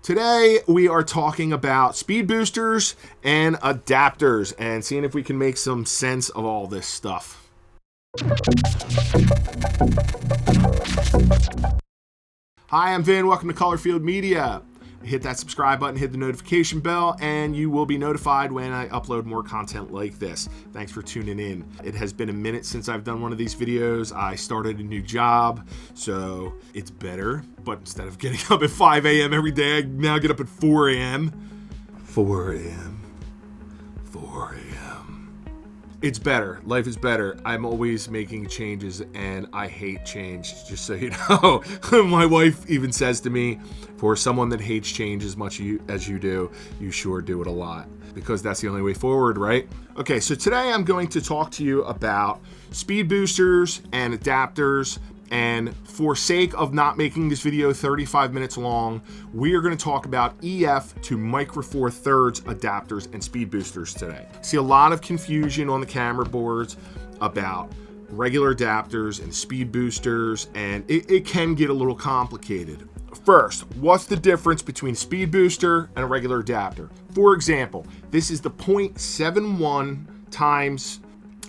Today we are talking about speed boosters and adapters and seeing if we can make some sense of all this stuff. Hi, I'm Vin. Welcome to Colorfield Media. Hit that subscribe button, hit the notification bell, and you will be notified when I upload more content like this. Thanks for tuning in. It has been a minute since I've done one of these videos. I started a new job, so it's better. But instead of getting up at 5 a.m. every day, I now get up at 4 a.m. 4 a.m. 4 a.m. It's better. Life is better. I'm always making changes, and I hate change, just so you know. My wife even says to me, for someone that hates change as much as you do, you sure do it a lot. Because that's the only way forward, right? Okay, so today I'm going to talk to you about speed boosters and adapters. And for sake of not making this video 35 minutes long, we are going to talk about EF to Micro Four Thirds adapters and speed boosters today. See a lot of confusion on the camera boards about regular adapters and speed boosters, and it can get a little complicated. First, what's the difference between speed booster and a regular adapter? For example, this is the 0.71 times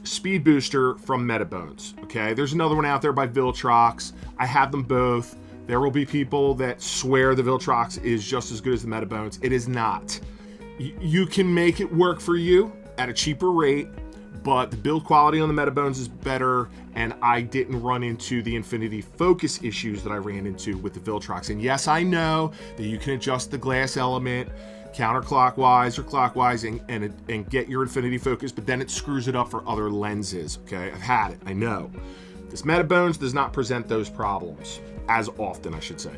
speed booster from Metabones. Okay, there's another one out there by Viltrox. I have them both. There will be people that swear the Viltrox is just as good as the Metabones. It is not. You can make it work for you at a cheaper rate, but the build quality on the Metabones is better, and I didn't run into the infinity focus issues that I ran into with the Viltrox. And yes, I know that you can adjust the glass element counterclockwise or clockwise and get your infinity focus, but then it screws it up for other lenses. Okay, I've had it, I know. This Metabones does not present those problems as often, I should say.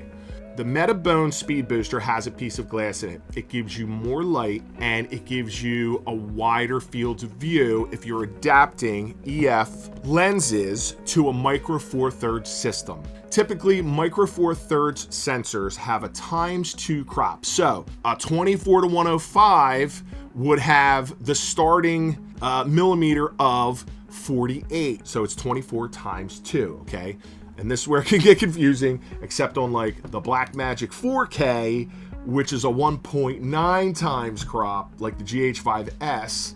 The Metabones speed booster has a piece of glass in it. It gives you more light and it gives you a wider field of view if you're adapting EF lenses to a Micro Four Thirds system. Typically, Micro Four Thirds sensors have a ×2 crop. So a 24-105 would have the starting millimeter of 48. So it's 24 × 2, okay? And this is where it can get confusing, except on like the Blackmagic 4K, which is a 1.9 times crop, like the GH5S.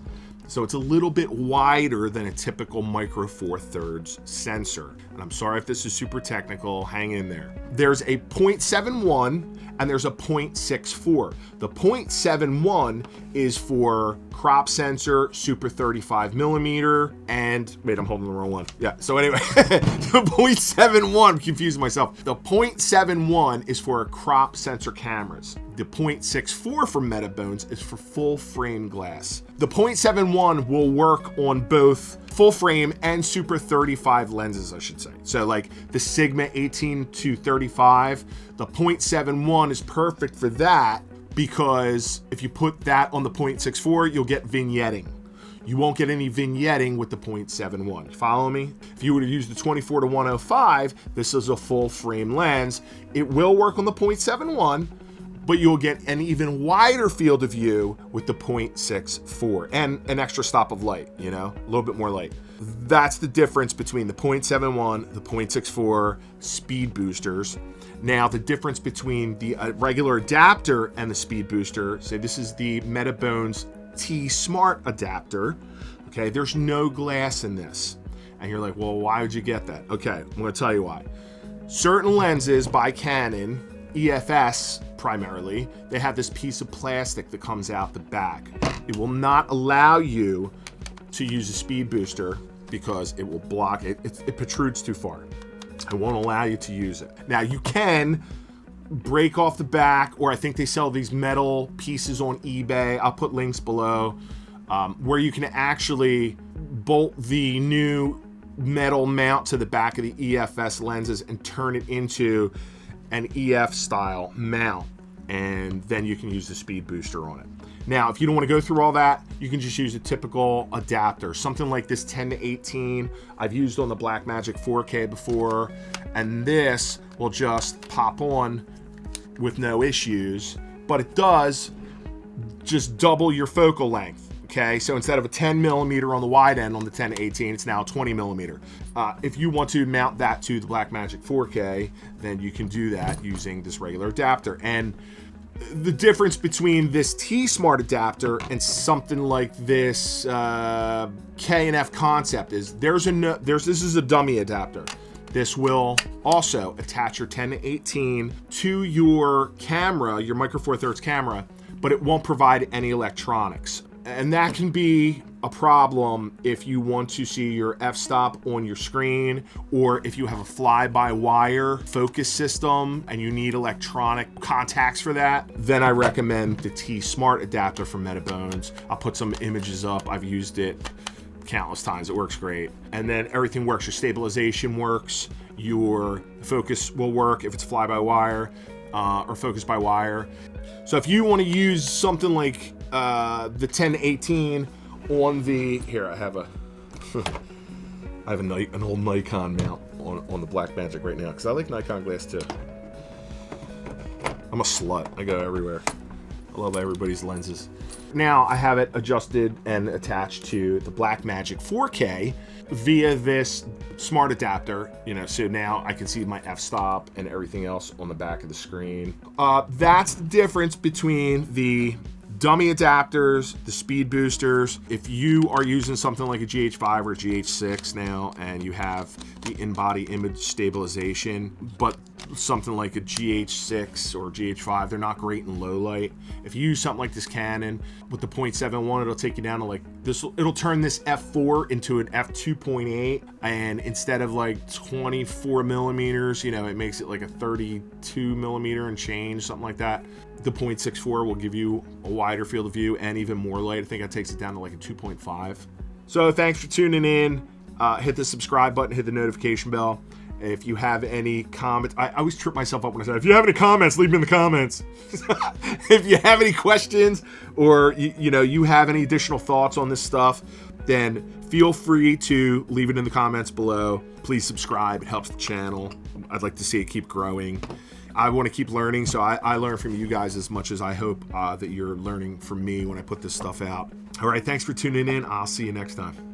So it's a little bit wider than a typical Micro Four Thirds sensor. And I'm sorry if this is super technical, hang in there. There's a 0.71 and there's a 0.64. The 0.71 is for crop sensor, super 35 millimeter, and wait, I'm holding the wrong one. Yeah, so anyway, the 0.71, I'm confusing myself. The 0.71 is for crop sensor cameras. The 0.64 from Metabones is for full frame glass. The 0.71 will work on both full frame and super 35 lenses, I should say. So like the Sigma 18-35, the 0.71 is perfect for that, because if you put that on the 0.64, you'll get vignetting. You won't get any vignetting with the 0.71. Follow me? If you were to use the 24-105, this is a full frame lens. It will work on the 0.71, but you'll get an even wider field of view with the 0.64 and an extra stop of light, you know, a little bit more light. That's the difference between the 0.71, the 0.64 speed boosters. Now, the difference between the regular adapter and the speed booster, say this is the Metabones T-Smart adapter, okay, there's no glass in this. And you're like, well, why would you get that? Okay, I'm gonna tell you why. Certain lenses by Canon, EFS primarily, they have this piece of plastic that comes out the back. It will not allow you to use a speed booster because it will block it. It protrudes too far. It won't allow you to use it. Now you can break off the back, or I think they sell these metal pieces on eBay. I'll put links below where you can actually bolt the new metal mount to the back of the EFS lenses and turn it into an EF style mount, and then you can use the speed booster on it. Now, if you don't want to go through all that, you can just use a typical adapter, something like this 10-18 I've used on the Blackmagic 4K before, and this will just pop on with no issues, but it does just double your focal length. Okay, so instead of a 10 millimeter on the wide end on the 10-18, it's now 20 millimeter. If you want to mount that to the Blackmagic 4K, then you can do that using this regular adapter. And the difference between this T-Smart adapter and something like this K&F Concept is this is a dummy adapter. This will also attach your 10-18 to your camera, your Micro Four Thirds camera, but it won't provide any electronics. And that can be a problem if you want to see your f-stop on your screen, or if you have a fly-by-wire focus system and you need electronic contacts for that, then I recommend the T-Smart adapter from Metabones. I'll put some images up. I've used it countless times. It works great. And then everything works. Your stabilization works. Your focus will work if it's fly-by-wire or focus-by-wire. So if you want to use something like the 10-18 on the, here I have an old Nikon mount on the Blackmagic right now, because I like Nikon glass too. I'm a slut. I go everywhere. I love everybody's lenses. Now I have it adjusted and attached to the Blackmagic 4K via this smart adapter, so now I can see my f-stop and everything else on the back of the screen. That's the difference between the dummy adapters, the Speedboosters. If you are using something like a GH5 or GH6 now, and you have the in-body image stabilization, but something like a GH6 or GH5, they're not great in low light. If you use something like this Canon with the 0.71, it'll take you down to like this. It'll turn this f4 into an f2.8, and instead of like 24 millimeters, it makes it like a 32 millimeter and change, something like that. The 0.64 will give you a wider field of view and even more light. I think that takes it down to like a 2.5. So thanks for tuning in. Hit the subscribe button, hit the notification bell. If you have any comments, I always trip myself up when I say, if you have any comments, leave them in the comments. If you have any questions, or you have any additional thoughts on this stuff, then feel free to leave it in the comments below. Please subscribe. It helps the channel. I'd like to see it keep growing. I want to keep learning, so I learn from you guys as much as I hope that you're learning from me when I put this stuff out. All right, thanks for tuning in. I'll see you next time.